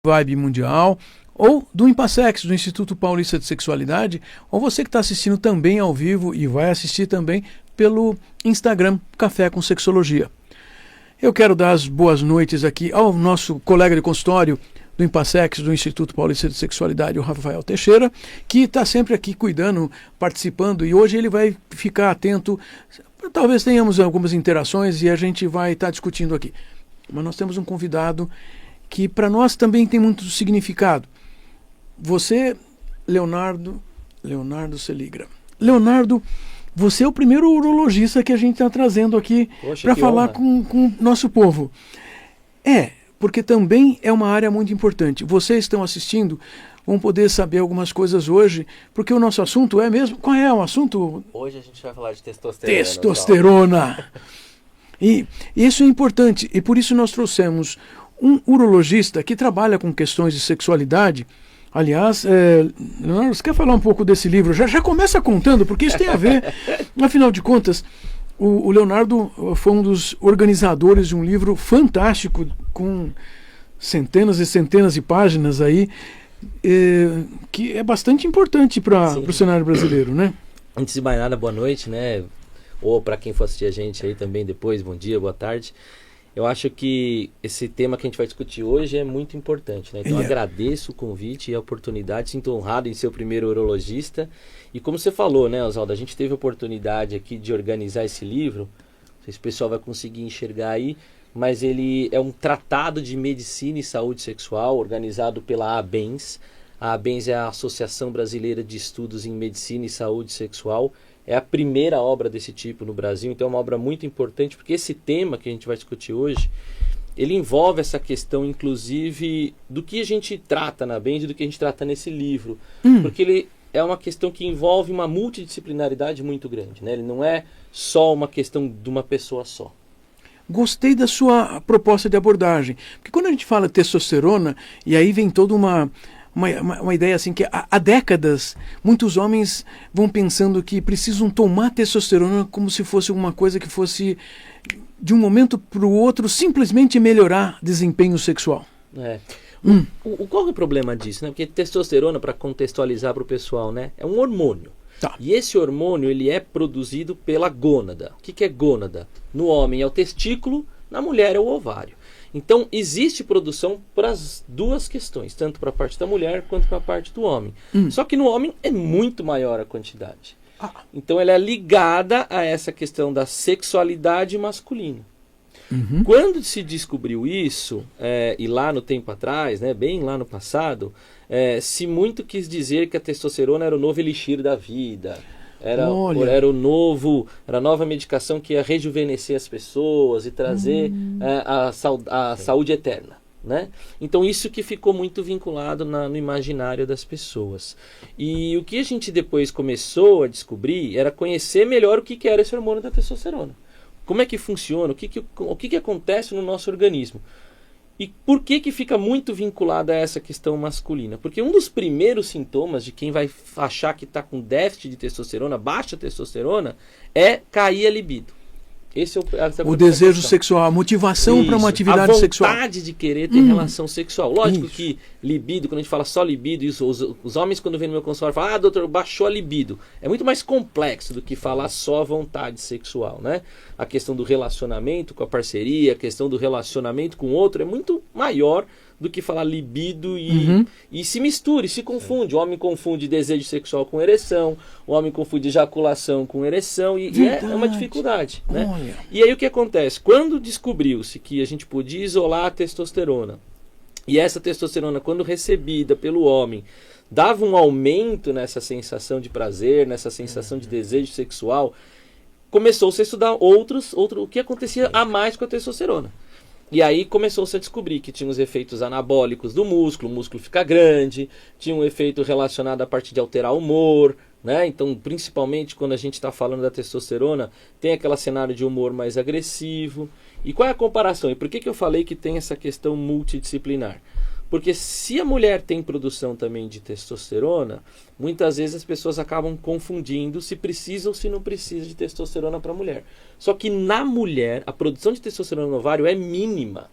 Vibe Mundial, ou do Impassex, do Instituto Paulista de Sexualidade, ou você que está assistindo também ao vivo e vai assistir também pelo Instagram Café com Sexologia. Eu quero dar as boas noites aqui ao nosso colega de consultório do Impassex, do Instituto Paulista de Sexualidade, o Rafael Teixeira, que está sempre aqui cuidando, participando, e hoje ele vai ficar atento. Talvez tenhamos algumas interações e a gente vai estar discutindo aqui. Mas nós temos um convidado que para nós também tem muito significado. Você, Leonardo Seligra. Leonardo, você é o primeiro urologista que a gente está trazendo aqui para falar com o nosso povo. Porque também é uma área muito importante. Vocês estão assistindo, vão poder saber algumas coisas hoje, porque o nosso assunto é mesmo... Qual é o assunto? Hoje a gente vai falar de testosterona. Testosterona! E isso é importante, e por isso nós trouxemos um urologista que trabalha com questões de sexualidade. Aliás, Leonardo, você quer falar um pouco desse livro? Já começa contando, porque isso tem a ver. Afinal de contas, o Leonardo foi um dos organizadores de um livro fantástico, com centenas e centenas de páginas aí, que é bastante importante para o cenário brasileiro, né? Antes de mais nada, boa noite, né? Ou para quem for assistir a gente aí também depois, bom dia, boa tarde. Eu acho que esse tema que a gente vai discutir hoje é muito importante, né? Então agradeço o convite e a oportunidade, sinto honrado em ser o primeiro urologista. E como você falou, né, Oswaldo, a gente teve a oportunidade aqui de organizar esse livro, não sei se o pessoal vai conseguir enxergar aí, mas ele é um tratado de medicina e saúde sexual organizado pela ABENS. A ABENS é a Associação Brasileira de Estudos em Medicina e Saúde Sexual. É a primeira obra desse tipo no Brasil, então é uma obra muito importante, porque esse tema que a gente vai discutir hoje, ele envolve essa questão, inclusive, do que a gente trata na BENS e do que a gente trata nesse livro. Porque ele é uma questão que envolve uma multidisciplinaridade muito grande, né? Ele não é só uma questão de uma pessoa só. Gostei da sua proposta de abordagem, porque quando a gente fala testosterona, e aí vem toda uma ideia assim, que há décadas muitos homens vão pensando que precisam tomar testosterona como se fosse uma coisa que fosse de um momento para o outro simplesmente melhorar desempenho sexual. Qual é o problema disso, né? Porque testosterona, para contextualizar para o pessoal, né, é um hormônio. E esse hormônio ele é produzido pela gônada. O que é gônada? No homem é o testículo, na mulher é o ovário. Então, existe produção para as duas questões, tanto para a parte da mulher quanto para a parte do homem. Só que no homem é muito maior a quantidade. Então, ela é ligada a essa questão da sexualidade masculina. Quando se descobriu isso, e lá no tempo atrás, né, bem lá no passado, se muito quis dizer que a testosterona era o novo elixir da vida. Era a nova medicação que ia rejuvenescer as pessoas e trazer a saúde eterna, né? Então isso que ficou muito vinculado no imaginário das pessoas. E o que a gente depois começou a descobrir era conhecer melhor o que era esse hormônio da testosterona. Como é que funciona, o que acontece no nosso organismo. E por que fica muito vinculado a essa questão masculina? Porque um dos primeiros sintomas de quem vai achar que está com déficit de testosterona, baixa testosterona, é cair a libido. Esse é o desejo sexual, a motivação para uma atividade sexual. A vontade de querer ter relação sexual. Lógico que libido, quando a gente fala só libido, os homens quando vêm no meu consultório falam, doutor, baixou a libido. É muito mais complexo do que falar só vontade sexual, né? A questão do relacionamento com a parceria, a questão do relacionamento com o outro é muito maior do que falar libido e se mistura, e se confunde. O homem confunde desejo sexual com ereção, o homem confunde ejaculação com ereção, e é uma dificuldade, né? E aí o que acontece? Quando descobriu-se que a gente podia isolar a testosterona, e essa testosterona, quando recebida pelo homem, dava um aumento nessa sensação de prazer, nessa sensação de desejo sexual, começou-se a estudar o que acontecia a mais com a testosterona. E aí começou-se a descobrir que tinha os efeitos anabólicos do músculo, o músculo fica grande, tinha um efeito relacionado à parte de alterar o humor, né? Então, principalmente quando a gente está falando da testosterona, tem aquele cenário de humor mais agressivo. E qual é a comparação? E por que eu falei que tem essa questão multidisciplinar? Porque se a mulher tem produção também de testosterona, muitas vezes as pessoas acabam confundindo se precisa ou se não precisa de testosterona para a mulher. Só que na mulher, a produção de testosterona no ovário é mínima.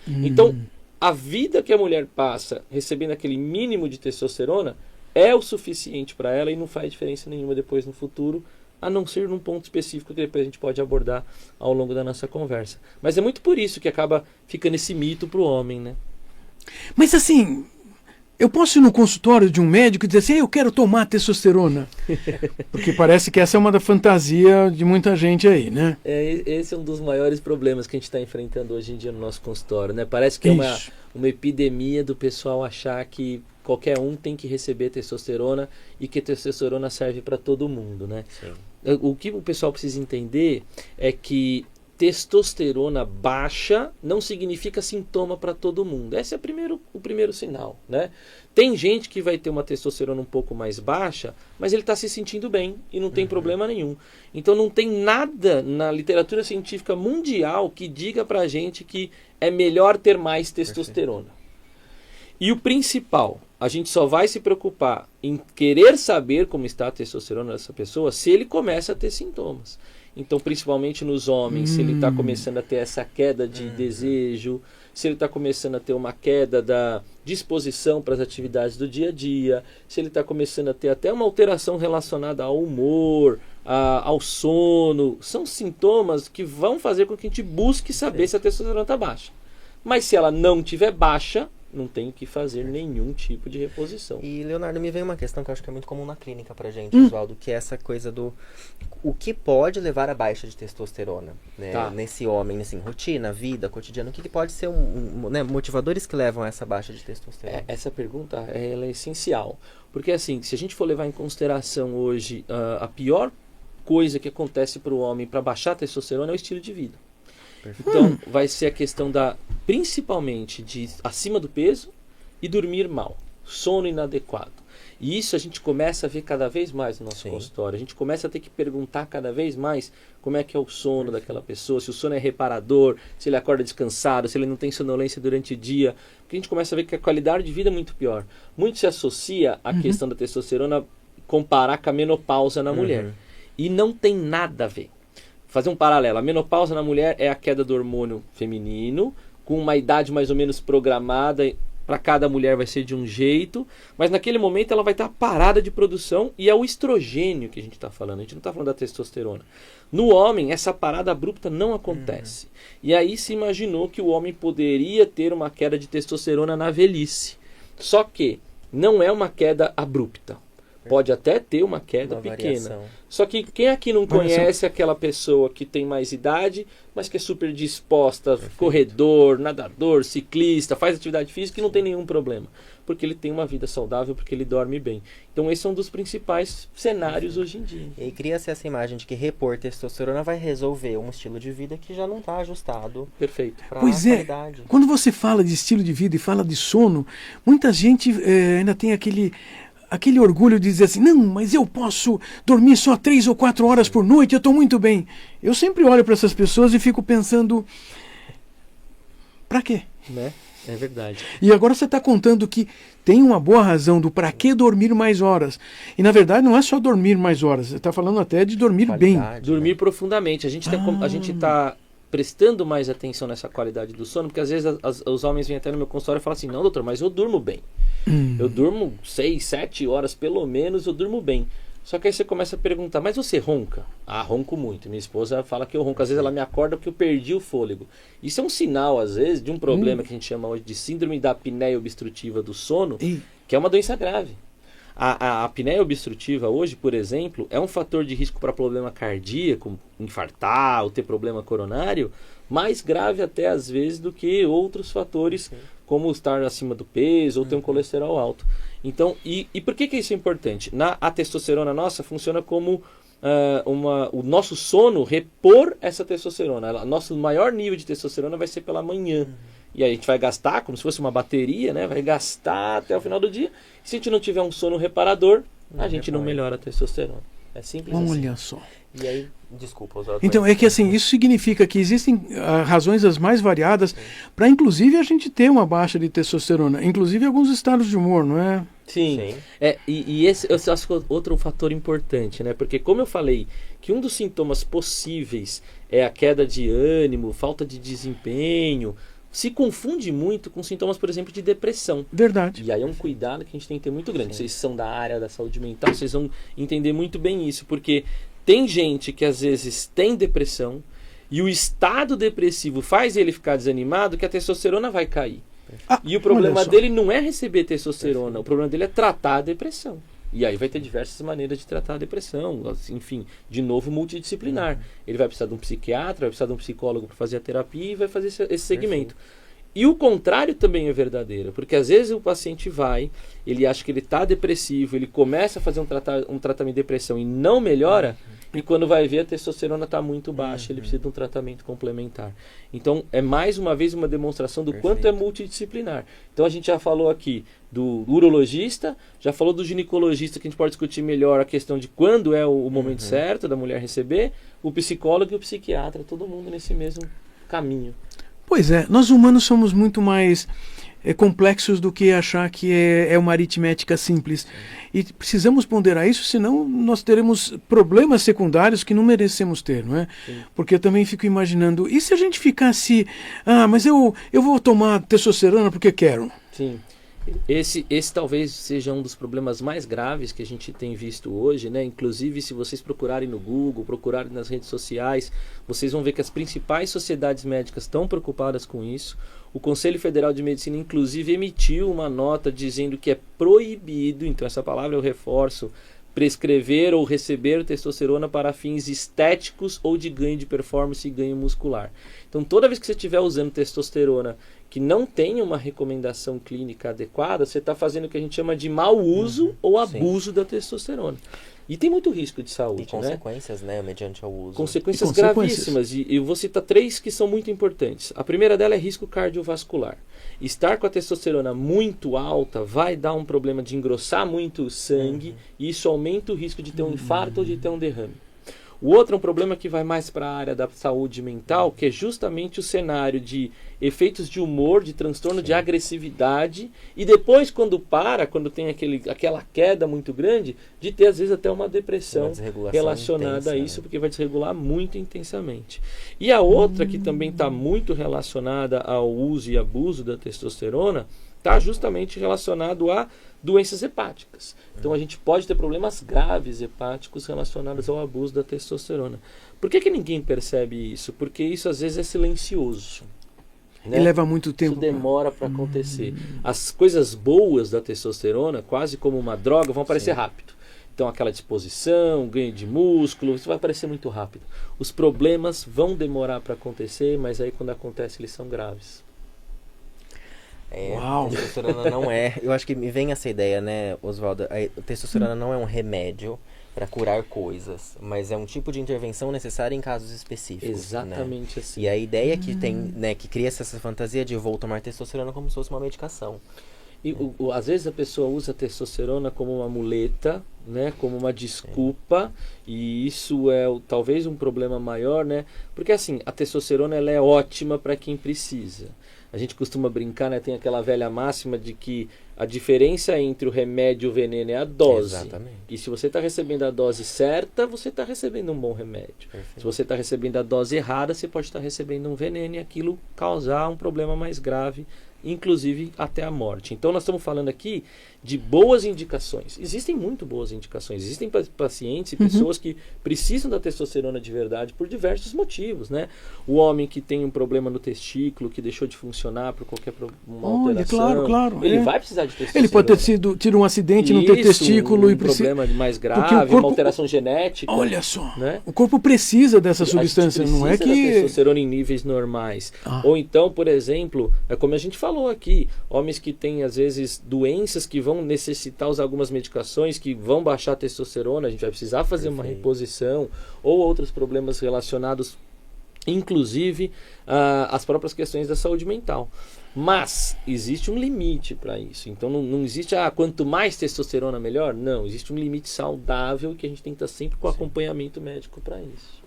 Então, a vida que a mulher passa recebendo aquele mínimo de testosterona é o suficiente para ela e não faz diferença nenhuma depois no futuro, a não ser num ponto específico que depois a gente pode abordar ao longo da nossa conversa. Mas é muito por isso que acaba ficando esse mito pro homem, né? Mas assim, eu posso ir no consultório de um médico e dizer assim, eu quero tomar testosterona? Porque parece que essa é uma da fantasia de muita gente aí, né? Esse é um dos maiores problemas que a gente está enfrentando hoje em dia no nosso consultório, né? Parece que é uma epidemia do pessoal achar que qualquer um tem que receber testosterona e que testosterona serve para todo mundo, né? Sim. O que o pessoal precisa entender é que testosterona baixa não significa sintoma para todo mundo. Esse é o primeiro sinal, né? Tem gente que vai ter uma testosterona um pouco mais baixa, mas ele está se sentindo bem e não tem problema nenhum. Então não tem nada na literatura científica mundial que diga para a gente que é melhor ter mais testosterona. E o principal, a gente só vai se preocupar em querer saber como está a testosterona dessa pessoa se ele começa a ter sintomas. Então, principalmente nos homens, se ele está começando a ter essa queda de desejo, se ele está começando a ter uma queda da disposição para as atividades do dia a dia, se ele está começando a ter até uma alteração relacionada ao humor, ao sono, são sintomas que vão fazer com que a gente busque saber se a testosterona está baixa. Mas se ela não estiver baixa, não tem que fazer nenhum tipo de reposição. E, Leonardo, me vem uma questão que eu acho que é muito comum na clínica pra gente, Oswaldo, que é essa coisa do o que pode levar à baixa de testosterona, né? Tá. Nesse homem, assim, rotina, vida, cotidiano, o que pode ser né, motivadores que levam a essa baixa de testosterona? Essa pergunta ela é essencial, porque assim, se a gente for levar em consideração hoje a pior coisa que acontece para o homem para baixar a testosterona é o estilo de vida. Então, vai ser a questão principalmente de acima do peso e dormir mal, sono inadequado. E isso a gente começa a ver cada vez mais no nosso consultório. A gente começa a ter que perguntar cada vez mais como é que é o sono daquela pessoa, se o sono é reparador, se ele acorda descansado, se ele não tem sonolência durante o dia. Porque a gente começa a ver que a qualidade de vida é muito pior. Muito se associa à questão da testosterona comparar com a menopausa na mulher. E não tem nada a ver. Fazer um paralelo, a menopausa na mulher é a queda do hormônio feminino, com uma idade mais ou menos programada, para cada mulher vai ser de um jeito, mas naquele momento ela vai estar parada de produção e é o estrogênio que a gente está falando, a gente não está falando da testosterona. No homem, essa parada abrupta não acontece. E aí se imaginou que o homem poderia ter uma queda de testosterona na velhice. Só que não é uma queda abrupta. Pode até ter uma queda pequena. Variação. Só que quem aqui não conhece aquela pessoa que tem mais idade, mas que é super disposta, corredor, nadador, ciclista, faz atividade física e não tem nenhum problema. Porque ele tem uma vida saudável, porque ele dorme bem. Então esse é um dos principais cenários hoje em dia. E aí cria-se essa imagem de que repor testosterona vai resolver um estilo de vida que já não está ajustado. Perfeito. Pra Pois é, qualidade. quando você fala de estilo de vida e fala de sono, muita gente ainda tem aquele orgulho de dizer assim, não, mas eu posso dormir só 3 ou 4 horas por noite, eu estou muito bem. Eu sempre olho para essas pessoas e fico pensando, para quê? Né? É verdade. E agora você está contando que tem uma boa razão do para que dormir mais horas. E na verdade não é só dormir mais horas, você está falando até de dormir bem. Qualidade, Dormir né? profundamente. A gente está prestando mais atenção nessa qualidade do sono, porque às vezes os homens vêm até no meu consultório e falam assim, não, doutor, mas eu durmo bem. Eu durmo 6, 7 horas, pelo menos eu durmo bem. Só que aí você começa a perguntar, mas você ronca? Ah, ronco muito. Minha esposa fala que eu ronco. Às vezes ela me acorda porque eu perdi o fôlego. Isso é um sinal, às vezes, de um problema que a gente chama hoje de síndrome da apneia obstrutiva do sono, que é uma doença grave. A apneia obstrutiva hoje, por exemplo, é um fator de risco para problema cardíaco, infartar ou ter problema coronário, mais grave até às vezes do que outros fatores, como estar acima do peso ou ter um colesterol alto. Então, e por que isso é importante? A testosterona nossa funciona como o nosso sono repor essa testosterona. Nosso maior nível de testosterona vai ser pela manhã. E aí a gente vai gastar como se fosse uma bateria, né? Vai gastar até o final do dia. E se a gente não tiver um sono reparador, a gente não melhora a testosterona. É simples assim. Olha só. E aí, desculpa, Oswaldo. Então, é que assim, isso significa que existem razões as mais variadas para, inclusive, a gente ter uma baixa de testosterona. Inclusive, alguns estados de humor, não é? Sim. E esse eu acho que é outro fator importante, né? Porque como eu falei que um dos sintomas possíveis é a queda de ânimo, falta de desempenho, se confunde muito com sintomas, por exemplo, de depressão. Verdade. E aí é um cuidado que a gente tem que ter muito grande. Sim. Vocês são da área da saúde mental, vocês vão entender muito bem isso, porque tem gente que às vezes tem depressão e o estado depressivo faz ele ficar desanimado que a testosterona vai cair. E o problema dele não é receber testosterona, o problema dele é tratar a depressão. E aí vai ter diversas maneiras de tratar a depressão, enfim, de novo multidisciplinar. Ele vai precisar de um psiquiatra, vai precisar de um psicólogo para fazer a terapia e vai fazer esse segmento. E o contrário também é verdadeiro, porque às vezes o paciente vai, ele acha que ele está depressivo, ele começa a fazer um tratamento de depressão e não melhora, e quando vai ver a testosterona está muito baixa, ele precisa de um tratamento complementar. Então é mais uma vez uma demonstração do quanto é multidisciplinar. Então a gente já falou aqui do urologista, já falou do ginecologista, que a gente pode discutir melhor a questão de quando é o momento certo da mulher receber, o psicólogo e o psiquiatra, todo mundo nesse mesmo caminho. Pois é, nós humanos somos muito mais complexos do que achar que é uma aritmética simples. E precisamos ponderar isso, senão nós teremos problemas secundários que não merecemos ter, não é? Sim. Porque eu também fico imaginando, e se a gente ficasse, mas eu vou tomar testosterona porque quero? Sim. Esse talvez seja um dos problemas mais graves que a gente tem visto hoje, né? Inclusive, se vocês procurarem no Google, procurarem nas redes sociais, vocês vão ver que as principais sociedades médicas estão preocupadas com isso. O Conselho Federal de Medicina, inclusive, emitiu uma nota dizendo que é proibido, então essa palavra eu reforço, prescrever ou receber testosterona para fins estéticos ou de ganho de performance e ganho muscular. Então, toda vez que você estiver usando testosterona que não tem uma recomendação clínica adequada, você está fazendo o que a gente chama de mau uso ou abuso da testosterona. E tem muito risco de saúde, e consequências, né, mediante o uso. Consequências gravíssimas. E eu vou citar 3 que são muito importantes. A primeira dela é risco cardiovascular. Estar com a testosterona muito alta vai dar um problema de engrossar muito o sangue e isso aumenta o risco de ter um infarto ou de ter um derrame. O outro é um problema que vai mais para a área da saúde mental, que é justamente o cenário de efeitos de humor, de transtorno de agressividade, e depois quando tem aquela queda muito grande, de ter às vezes até uma depressão relacionada a isso, porque vai desregular muito intensamente. E a outra que também está muito relacionada ao uso e abuso da testosterona, está justamente relacionado a doenças hepáticas. Então a gente pode ter problemas graves hepáticos relacionados ao abuso da testosterona. Por que ninguém percebe isso? Porque isso às vezes é silencioso. Né? E leva muito tempo. Isso demora para acontecer. As coisas boas da testosterona, quase como uma droga, vão aparecer rápido. Então aquela disposição, ganho de músculo, isso vai aparecer muito rápido. Os problemas vão demorar para acontecer, mas aí quando acontece eles são graves. A testosterona não é... Eu acho que me vem essa ideia, né, Oswaldo? A testosterona não é um remédio para curar coisas, mas é um tipo de intervenção necessária em casos específicos. Exatamente, né? assim. E a ideia que tem, né, que cria essa fantasia de eu vou tomar testosterona como se fosse uma medicação. E às vezes a pessoa usa a testosterona como uma muleta, né, como uma desculpa, e isso é talvez um problema maior, né? Porque assim, a testosterona ela é ótima para quem precisa. A gente costuma brincar, né? Tem aquela velha máxima de que a diferença entre o remédio e o veneno é a dose. Exatamente. E se você está recebendo a dose certa, você está recebendo um bom remédio. Perfeito. Se você está recebendo a dose errada, você pode estar recebendo um veneno e aquilo causar um problema mais grave, inclusive até a morte. Então nós estamos falando aqui de boas indicações. Existem muito boas indicações. Existem pacientes e pessoas que precisam da testosterona de verdade por diversos motivos, né? O homem que tem um problema no testículo, que deixou de funcionar por qualquer alteração. Claro. Ele vai precisar de testosterona. Ele pode ter tido um acidente no teu testículo e precisa... problema mais grave, uma alteração genética. Olha só, né? O corpo precisa dessa substância, não é que... da testosterona em níveis normais. Ou então, por exemplo, é como a gente falou aqui, homens que têm às vezes doenças que vão necessitar usar algumas medicações que vão baixar a testosterona, a gente vai precisar fazer uma reposição, ou outros problemas relacionados inclusive às próprias questões da saúde mental. Mas existe um limite para isso. Então não existe quanto mais testosterona melhor. Não, existe um limite saudável que a gente tem que estar sempre com acompanhamento médico para isso.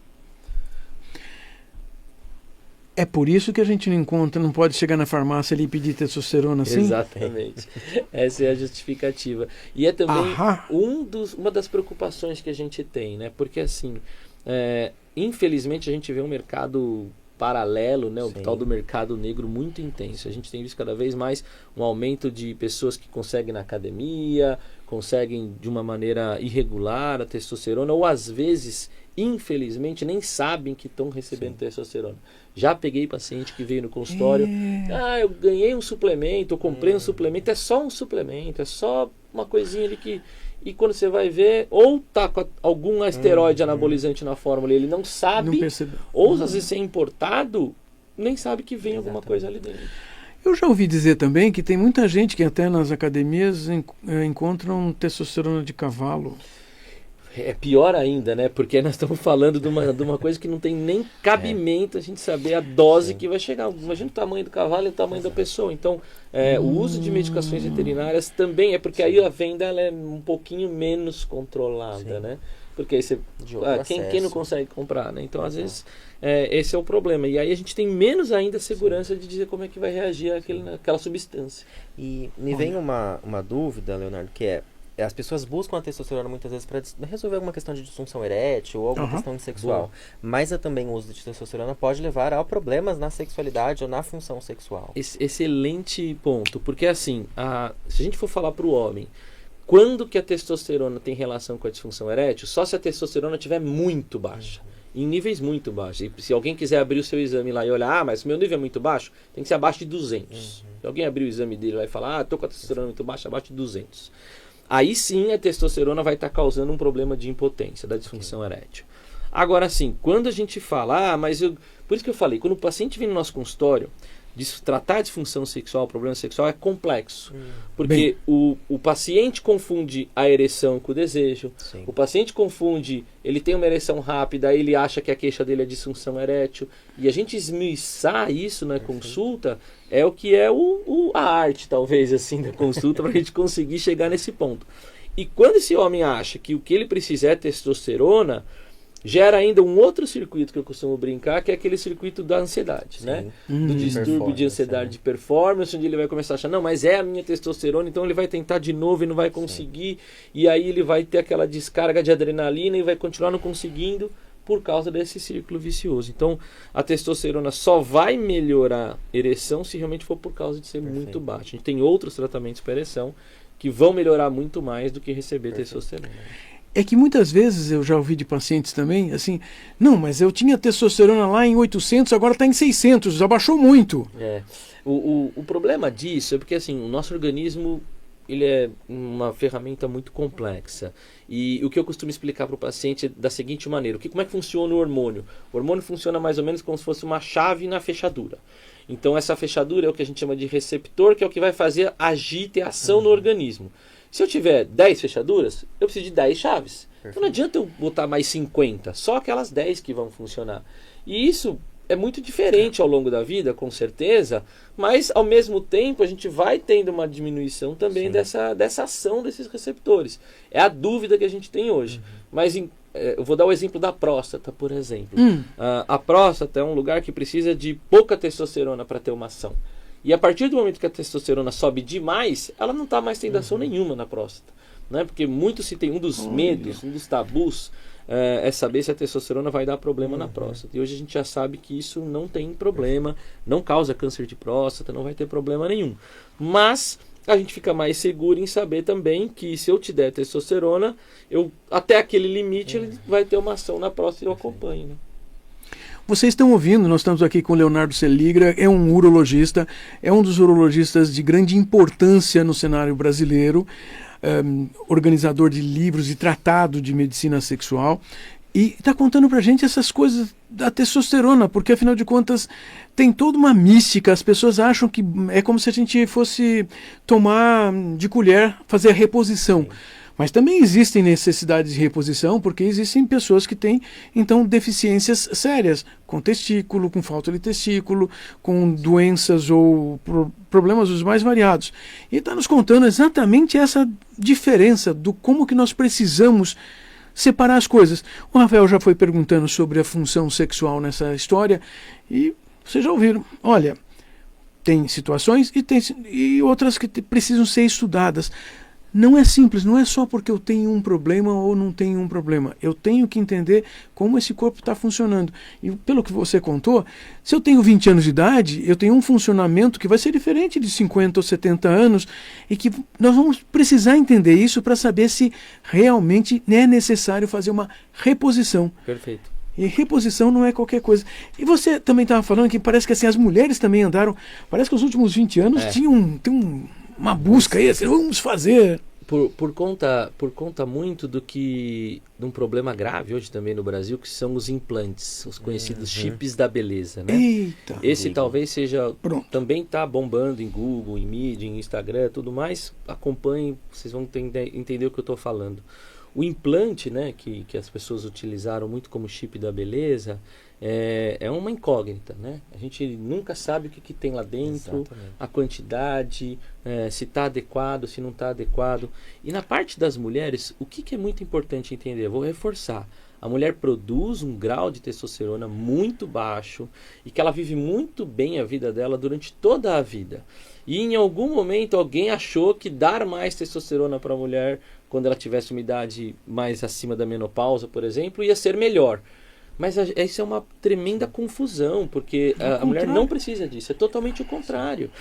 É por isso que a gente não pode chegar na farmácia ali e pedir testosterona assim? Exatamente. Essa é a justificativa. E é também uma das preocupações que a gente tem, né? Porque assim, infelizmente a gente vê um mercado paralelo, né, o Sim. tal do mercado negro muito intenso. A gente tem visto cada vez mais um aumento de pessoas que conseguem na academia, conseguem de uma maneira irregular a testosterona, ou às vezes, infelizmente, nem sabem que estão recebendo testosterona. Já peguei paciente que veio no consultório, eu ganhei um suplemento, eu comprei um suplemento, é só um suplemento, é só uma coisinha ali que... E quando você vai ver, ou tá com algum esteroide anabolizante na fórmula e ele não sabe, ou às vezes é importado, nem sabe que vem alguma coisa ali dentro. Eu já ouvi dizer também que tem muita gente que até nas academias encontram testosterona de cavalo. É pior ainda, né? Porque nós estamos falando de uma coisa que não tem nem cabimento a gente saber a dose que vai chegar. Imagina o tamanho do cavalo e o tamanho da pessoa. Então, o uso de medicações veterinárias também é porque aí a venda ela é um pouquinho menos controlada, né? Porque aí você, quem não consegue comprar, né? Então, às vezes, esse é o problema. E aí a gente tem menos ainda segurança de dizer como é que vai reagir aquela substância. E me vem uma dúvida, Leonardo, que as pessoas buscam a testosterona muitas vezes para resolver alguma questão de disfunção erétil ou alguma questão sexual. Mas também o uso de testosterona pode levar a problemas na sexualidade ou na função sexual. Excelente ponto. Porque assim, se a gente for falar para o homem, quando que a testosterona tem relação com a disfunção erétil? Só se a testosterona estiver muito baixa. Em níveis muito baixos. E se alguém quiser abrir o seu exame lá e olhar, mas meu nível é muito baixo, tem que ser abaixo de 200. Se alguém abrir o exame dele lá e falar, estou com a testosterona muito baixa, abaixo de 200. Aí sim a testosterona vai estar causando um problema de impotência, da disfunção erétil. Agora sim, quando a gente fala, por isso que eu falei, quando o paciente vem no nosso consultório, tratar a disfunção sexual, problema sexual é complexo. Porque o paciente confunde a ereção com o desejo. Sim. O paciente confunde, ele tem uma ereção rápida, ele acha que a queixa dele é disfunção erétil. E a gente esmiuçar isso na consulta é o que é a arte, talvez, assim, da consulta, para a gente conseguir chegar nesse ponto. E quando esse homem acha que o que ele precisa é testosterona, gera ainda um outro circuito que eu costumo brincar, que é aquele circuito da ansiedade, né? Do distúrbio de ansiedade de performance, onde ele vai começar a achar, não, mas é a minha testosterona, então ele vai tentar de novo e não vai conseguir, e aí ele vai ter aquela descarga de adrenalina e vai continuar não conseguindo por causa desse círculo vicioso. Então, a testosterona só vai melhorar ereção se realmente for por causa de ser muito baixa. A gente tem outros tratamentos para ereção que vão melhorar muito mais do que receber testosterona. É que muitas vezes eu já ouvi de pacientes também, assim, não, mas eu tinha testosterona lá em 800, agora está em 600, já baixou muito. O problema disso é porque assim, o nosso organismo ele é uma ferramenta muito complexa. E o que eu costumo explicar para o paciente é da seguinte maneira, como é que funciona o hormônio? O hormônio funciona mais ou menos como se fosse uma chave na fechadura. Então essa fechadura é o que a gente chama de receptor, que é o que vai fazer agir, ter ação no organismo. Se eu tiver 10 fechaduras, eu preciso de 10 chaves. Então não adianta eu botar mais 50, só aquelas 10 que vão funcionar. E isso é muito diferente ao longo da vida, com certeza, mas ao mesmo tempo a gente vai tendo uma diminuição também dessa ação desses receptores. É a dúvida que a gente tem hoje. Mas eu vou dar o exemplo da próstata, por exemplo. A próstata é um lugar que precisa de pouca testosterona para ter uma ação. E a partir do momento que a testosterona sobe demais, ela não está mais tendo ação nenhuma na próstata. Né? Porque muito se tem um dos medos, um dos tabus, é saber se a testosterona vai dar problema na próstata. E hoje a gente já sabe que isso não tem problema, não causa câncer de próstata, não vai ter problema nenhum. Mas a gente fica mais seguro em saber também que se eu te der testosterona, até aquele limite ele vai ter uma ação na próstata e eu acompanho. Né? Vocês estão ouvindo, nós estamos aqui com o Leonardo Seligra, é um urologista, é um dos urologistas de grande importância no cenário brasileiro, organizador de livros e tratado de medicina sexual, e está contando pra gente essas coisas da testosterona, porque afinal de contas tem toda uma mística, as pessoas acham que é como se a gente fosse tomar de colher, fazer a reposição. Sim. Mas também existem necessidades de reposição, porque existem pessoas que têm, então, deficiências sérias, com testículo, com falta de testículo, com doenças ou problemas os mais variados. E está nos contando exatamente essa diferença do como que nós precisamos separar as coisas. O Rafael já foi perguntando sobre a função sexual nessa história, e vocês já ouviram. Olha, tem situações e outras que precisam ser estudadas. não é simples, não é só porque eu tenho um problema ou não tenho um problema. Eu tenho que entender como esse corpo está funcionando. E pelo que você contou, se eu tenho 20 anos de idade, eu tenho um funcionamento que vai ser diferente de 50 ou 70 anos e que nós vamos precisar entender isso para saber se realmente é necessário fazer uma reposição. Perfeito. E reposição não é qualquer coisa. E você também estava falando que parece que assim, as mulheres também andaram, parece que os últimos 20 anos tem uma busca aí, assim, vamos fazer. Por conta muito de um problema grave hoje também no Brasil, que são os implantes, os conhecidos chips da beleza, né? Eita. Esse talvez seja, Pronto. também está bombando em Google, em mídia, em Instagram, tudo mais. Acompanhem, vocês vão entender o que eu estou falando. O implante, né, que as pessoas utilizaram muito como chip da beleza, é uma incógnita, né? A gente nunca sabe o que tem lá dentro, exatamente, a quantidade, se está adequado, se não está adequado. E na parte das mulheres, o que é muito importante entender? Eu vou reforçar. A mulher produz um grau de testosterona muito baixo e que ela vive muito bem a vida dela durante toda a vida. E em algum momento alguém achou que dar mais testosterona para a mulher quando ela tivesse uma idade mais acima da menopausa, por exemplo, ia ser melhor. Mas isso é uma tremenda confusão, porque a mulher não precisa disso, é totalmente o contrário.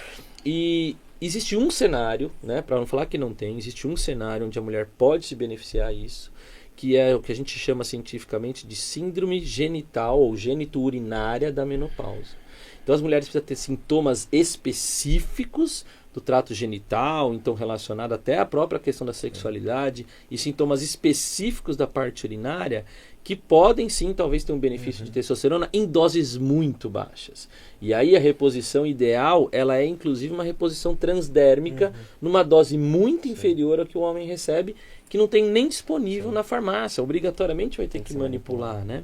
E existe um cenário, né, para não falar que não tem, existe um cenário onde a mulher pode se beneficiar disso, que é o que a gente chama cientificamente de síndrome genital ou genito-urinária da menopausa. Então as mulheres precisam ter sintomas específicos do trato genital, então relacionado até à própria questão da sexualidade, e sintomas específicos da parte urinária, que podem sim talvez ter um benefício de testosterona em doses muito baixas. E aí a reposição ideal, ela é inclusive uma reposição transdérmica numa dose muito inferior ao que o homem recebe, que não tem nem disponível na farmácia, obrigatoriamente vai ter que manipular, né?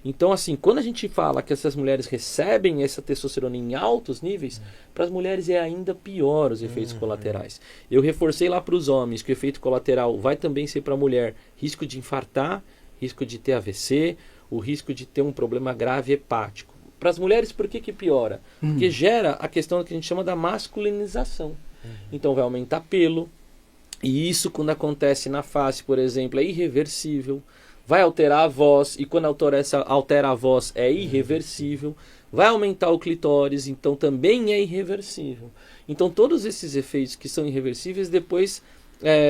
Então, assim, quando a gente fala que essas mulheres recebem essa testosterona em altos níveis, para as mulheres é ainda pior os efeitos colaterais. Eu reforcei lá para os homens que o efeito colateral vai também ser para a mulher risco de infartar, risco de ter AVC, o risco de ter um problema grave hepático. Para as mulheres, por que piora? Porque gera a questão que a gente chama da masculinização. Então vai aumentar pelo, e isso quando acontece na face, por exemplo, é irreversível. Vai alterar a voz, e quando altera a voz é irreversível. Vai aumentar o clitóris, então também é irreversível. Então todos esses efeitos que são irreversíveis, depois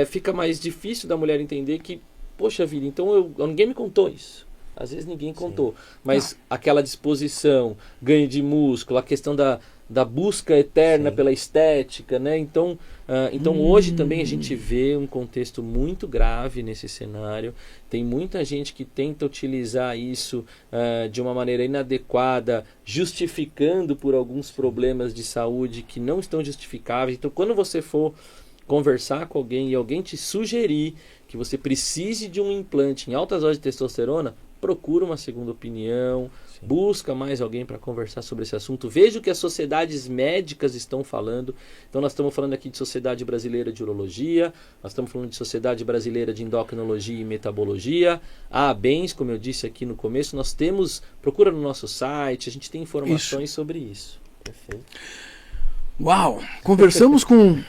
fica mais difícil da mulher entender que, poxa vida, então ninguém me contou isso. Às vezes ninguém contou. Mas aquela disposição, ganho de músculo, a questão da busca eterna pela estética, né? Então hoje também a gente vê um contexto muito grave nesse cenário. Tem muita gente que tenta utilizar isso de uma maneira inadequada, justificando por alguns problemas de saúde que não estão justificáveis. Então, quando você for conversar com alguém e alguém te sugerir que você precise de um implante em altas doses de testosterona, procura uma segunda opinião, busca mais alguém para conversar sobre esse assunto, veja o que as sociedades médicas estão falando. Então nós estamos falando aqui de Sociedade Brasileira de Urologia, nós estamos falando de Sociedade Brasileira de Endocrinologia e Metabologia, a ABENS, como eu disse aqui no começo, nós temos, procura no nosso site, a gente tem informações sobre isso. Perfeito. Uau! Conversamos com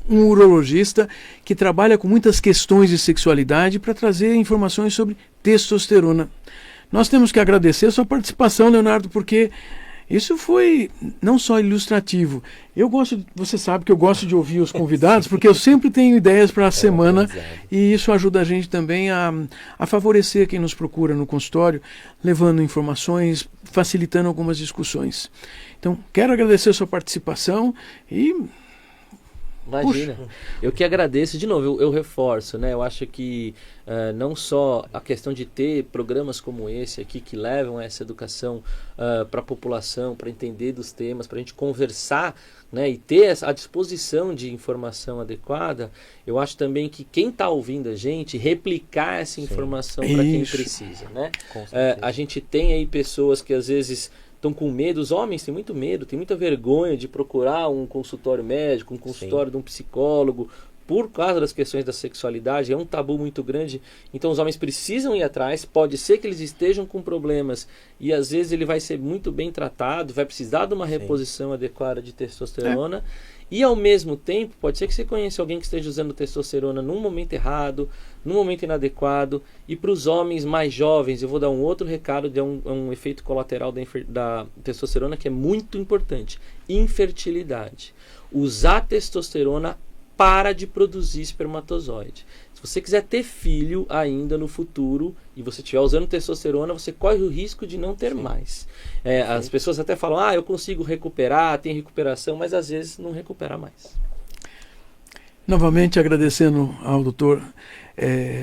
um urologista que trabalha com muitas questões de sexualidade para trazer informações sobre testosterona. Nós temos que agradecer a sua participação, Leonardo, porque isso foi não só ilustrativo. Você sabe que eu gosto de ouvir os convidados, porque eu sempre tenho ideias para a semana e isso ajuda a gente também a favorecer quem nos procura no consultório, levando informações, facilitando algumas discussões. Então, quero agradecer a sua participação e... Imagina, eu que agradeço. De novo, eu reforço, né? Eu acho que não só a questão de ter programas como esse aqui que levam essa educação para a população, para entender dos temas, para a gente conversar, né? E ter a disposição de informação adequada, eu acho também que quem está ouvindo a gente, replicar essa informação para quem precisa, né? A gente tem aí pessoas que às vezes estão com medo, os homens têm muito medo, têm muita vergonha de procurar um consultório médico, um consultório de um psicólogo, por causa das questões da sexualidade, é um tabu muito grande. Então os homens precisam ir atrás, pode ser que eles estejam com problemas e às vezes ele vai ser muito bem tratado, vai precisar de uma reposição adequada de testosterona E ao mesmo tempo, pode ser que você conheça alguém que esteja usando testosterona num momento errado, num momento inadequado. E para os homens mais jovens, eu vou dar um outro recado de um efeito colateral da testosterona que é muito importante: infertilidade. Usar testosterona para de produzir espermatozoide. Se você quiser ter filho ainda no futuro e você estiver usando testosterona, você corre o risco de não ter mais. As pessoas até falam, eu consigo recuperar, tem recuperação, mas às vezes não recupera mais. Novamente agradecendo ao doutor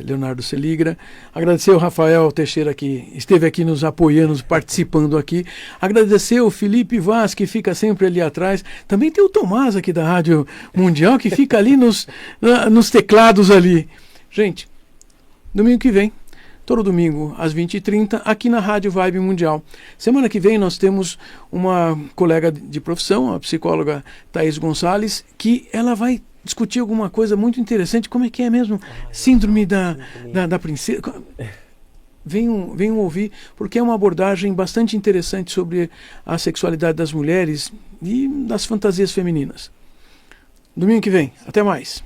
Leonardo Seligra, agradecer ao Rafael Teixeira que esteve aqui nos apoiando, participando aqui, agradecer ao Felipe Vaz que fica sempre ali atrás, também tem o Tomás aqui da Rádio Mundial que fica ali nos teclados ali. Gente, domingo que vem, todo domingo às 20h30 aqui na Rádio Vibe Mundial. Semana que vem nós temos uma colega de profissão, a psicóloga Thaís Gonçalves, que ela vai discutir alguma coisa muito interessante. Como é que é mesmo? Síndrome da princesa. Venham ouvir, porque é uma abordagem bastante interessante sobre a sexualidade das mulheres e das fantasias femininas. Domingo que vem. Até mais.